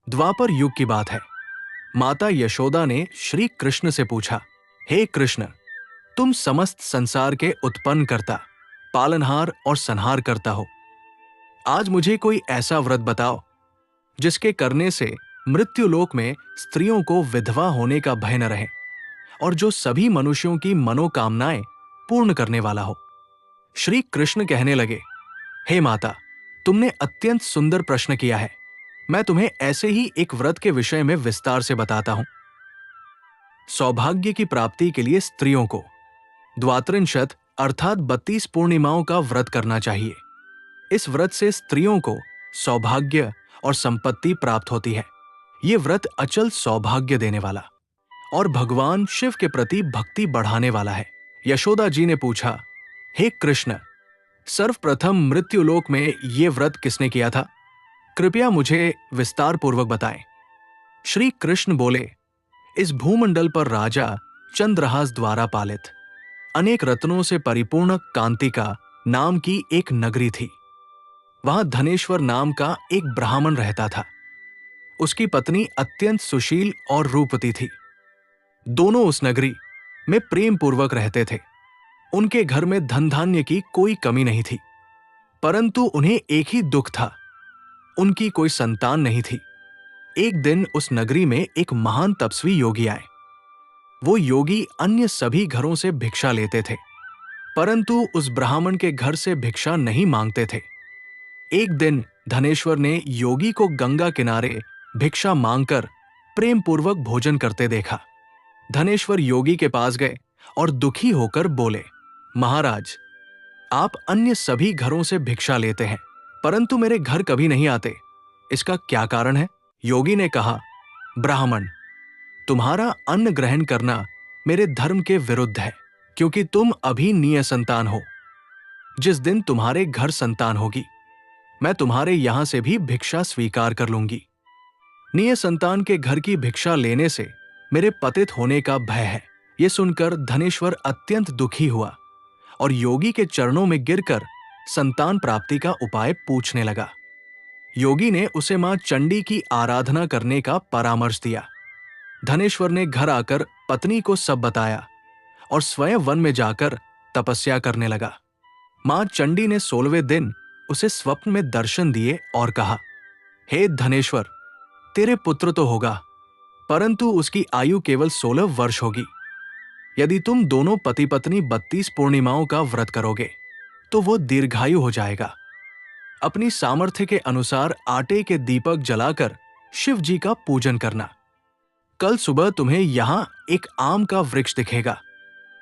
द्वापर युग की बात है। माता यशोदा ने श्री कृष्ण से पूछा, हे कृष्ण, तुम समस्त संसार के उत्पन्न करता, पालनहार और संहार करता हो। आज मुझे कोई ऐसा व्रत बताओ जिसके करने से मृत्युलोक में स्त्रियों को विधवा होने का भय न रहे और जो सभी मनुष्यों की मनोकामनाएं पूर्ण करने वाला हो। श्री कृष्ण कहने लगे, हे माता, तुमने अत्यंत सुंदर प्रश्न किया है। मैं तुम्हें ऐसे ही एक व्रत के विषय में विस्तार से बताता हूं। सौभाग्य की प्राप्ति के लिए स्त्रियों को द्वात्रिंशत अर्थात 32 पूर्णिमाओं का व्रत करना चाहिए। इस व्रत से स्त्रियों को सौभाग्य और संपत्ति प्राप्त होती है। ये व्रत अचल सौभाग्य देने वाला और भगवान शिव के प्रति भक्ति बढ़ाने वाला है। यशोदा जी ने पूछा, हे कृष्ण, सर्वप्रथम मृत्युलोक में ये व्रत किसने किया था? कृपया मुझे विस्तार पूर्वक बताएं। श्री कृष्ण बोले, इस भूमंडल पर राजा चंद्रहास द्वारा पालित अनेक रत्नों से परिपूर्ण कांतिका नाम की एक नगरी थी। वहां धनेश्वर नाम का एक ब्राह्मण रहता था। उसकी पत्नी अत्यंत सुशील और रूपवती थी। दोनों उस नगरी में प्रेम पूर्वक रहते थे। उनके घर में धन धान्य की कोई कमी नहीं थी, परंतु उन्हें एक ही दुख था, उनकी कोई संतान नहीं थी। एक दिन उस नगरी में एक महान तपस्वी योगी आए। वो योगी अन्य सभी घरों से भिक्षा लेते थे, परंतु उस ब्राह्मण के घर से भिक्षा नहीं मांगते थे। एक दिन धनेश्वर ने योगी को गंगा किनारे भिक्षा मांगकर प्रेम पूर्वक भोजन करते देखा। धनेश्वर योगी के पास गए और दुखी होकर बोले, महाराज, आप अन्य सभी घरों से भिक्षा लेते हैं, परंतु मेरे घर कभी नहीं आते। इसका क्या कारण है? योगी ने कहा, ब्राह्मण, तुम्हारा अन्न ग्रहण करना मेरे धर्म के विरुद्ध है, क्योंकि तुम अभी निःसंतान हो। जिस दिन तुम्हारे घर संतान होगी, मैं तुम्हारे यहां से भी भिक्षा स्वीकार कर लूंगी। निःसंतान के घर की भिक्षा लेने से मेरे पतित होने का भय है। यह सुनकर धनेश्वर अत्यंत दुखी हुआ और योगी के चरणों में गिरकर संतान प्राप्ति का उपाय पूछने लगा। योगी ने उसे मां चंडी की आराधना करने का परामर्श दिया। धनेश्वर ने घर आकर पत्नी को सब बताया और स्वयं वन में जाकर तपस्या करने लगा। मां चंडी ने 16वें दिन उसे स्वप्न में दर्शन दिए और कहा, हे धनेश्वर, तेरे पुत्र तो होगा, परंतु उसकी आयु केवल 16 वर्ष होगी। यदि तुम दोनों पति पत्नी 32 पूर्णिमाओं का व्रत करोगे तो वो दीर्घायु हो जाएगा। अपनी सामर्थ्य के अनुसार आटे के दीपक जलाकर शिव जी का पूजन करना। कल सुबह तुम्हें यहां एक आम का वृक्ष दिखेगा,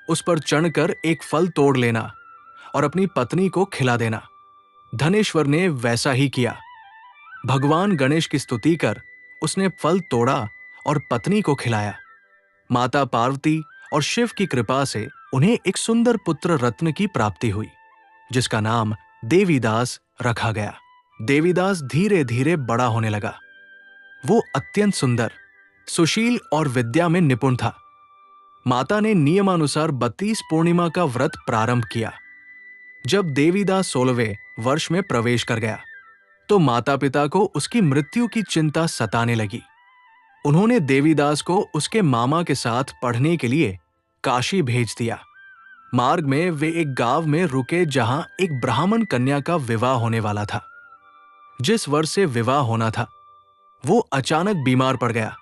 उस पर चढ़कर एक फल तोड़ लेना और अपनी पत्नी को खिला देना। धनेश्वर ने वैसा ही किया। भगवान गणेश की स्तुति कर उसने फल तोड़ा और पत्नी को खिलाया। माता पार्वती और शिव की कृपा से उन्हें एक सुंदर पुत्र रत्न की प्राप्ति हुई, जिसका नाम देवीदास रखा गया। देवीदास धीरे धीरे बड़ा होने लगा। वो अत्यंत सुंदर, सुशील और विद्या में निपुण था। माता ने नियमानुसार 32 पूर्णिमा का व्रत प्रारंभ किया। जब देवीदास 16वें वर्ष में प्रवेश कर गया तो माता पिता को उसकी मृत्यु की चिंता सताने लगी। उन्होंने देवीदास को उसके मामा के साथ पढ़ने के लिए काशी भेज दिया। मार्ग में वे एक गांव में रुके जहां एक ब्राह्मण कन्या का विवाह होने वाला था। जिस वर से विवाह होना था वो अचानक बीमार पड़ गया।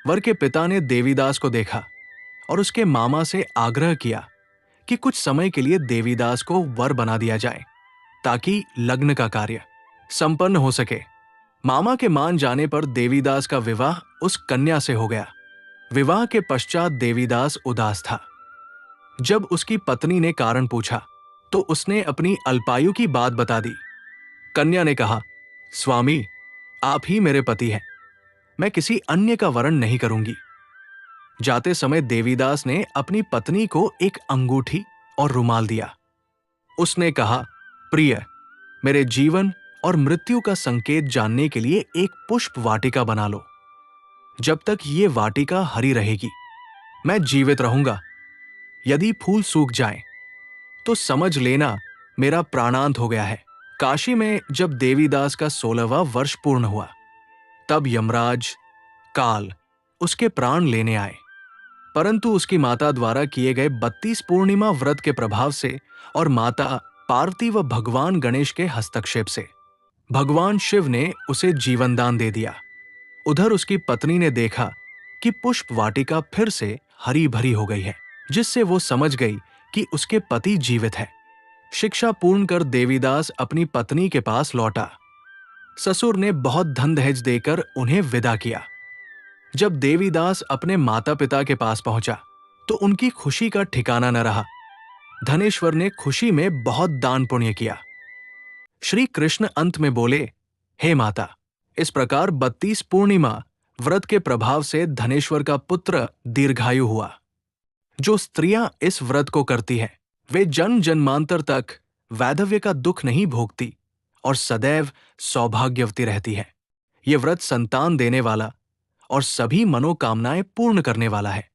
वर के पिता ने देवीदास को देखा और उसके मामा से आग्रह किया कि कुछ समय के लिए देवीदास को वर बना दिया जाए ताकि लग्न का कार्य संपन्न हो सके। मामा के मान जाने पर देवीदास का विवाह उस कन्या से हो गया। विवाह के पश्चात देवीदास उदास था। जब उसकी पत्नी ने कारण पूछा तो उसने अपनी अल्पायु की बात बता दी। कन्या ने कहा, स्वामी, आप ही मेरे पति हैं, मैं किसी अन्य का वरण नहीं करूंगी। जाते समय देवीदास ने अपनी पत्नी को एक अंगूठी और रुमाल दिया। उसने कहा, प्रिय, मेरे जीवन और मृत्यु का संकेत जानने के लिए एक पुष्प वाटिका बना लो। जब तक ये वाटिका हरी रहेगी मैं जीवित रहूंगा। यदि फूल सूख जाएं तो समझ लेना मेरा प्राणांत हो गया है। काशी में जब देवीदास का 16वां वर्ष पूर्ण हुआ तब यमराज काल उसके प्राण लेने आए, परंतु उसकी माता द्वारा किए गए 32 पूर्णिमा व्रत के प्रभाव से और माता पार्वती व भगवान गणेश के हस्तक्षेप से भगवान शिव ने उसे जीवन दान दे दिया। उधर उसकी पत्नी ने देखा कि पुष्प वाटिका फिर से हरी भरी हो गई है, जिससे वो समझ गई कि उसके पति जीवित है। शिक्षा पूर्ण कर देवीदास अपनी पत्नी के पास लौटा। ससुर ने बहुत धन दहेज देकर उन्हें विदा किया। जब देवीदास अपने माता पिता के पास पहुंचा तो उनकी खुशी का ठिकाना न रहा। धनेश्वर ने खुशी में बहुत दान पुण्य किया। श्री कृष्ण अंत में बोले, हे माता, इस प्रकार 32 पूर्णिमा व्रत के प्रभाव से धनेश्वर का पुत्र दीर्घायु हुआ। जो स्त्रियां इस व्रत को करती हैं, वे जन्म जन्मांतर तक वैधव्य का दुख नहीं भोगती और सदैव सौभाग्यवती रहती हैं। ये व्रत संतान देने वाला और सभी मनोकामनाएं पूर्ण करने वाला है।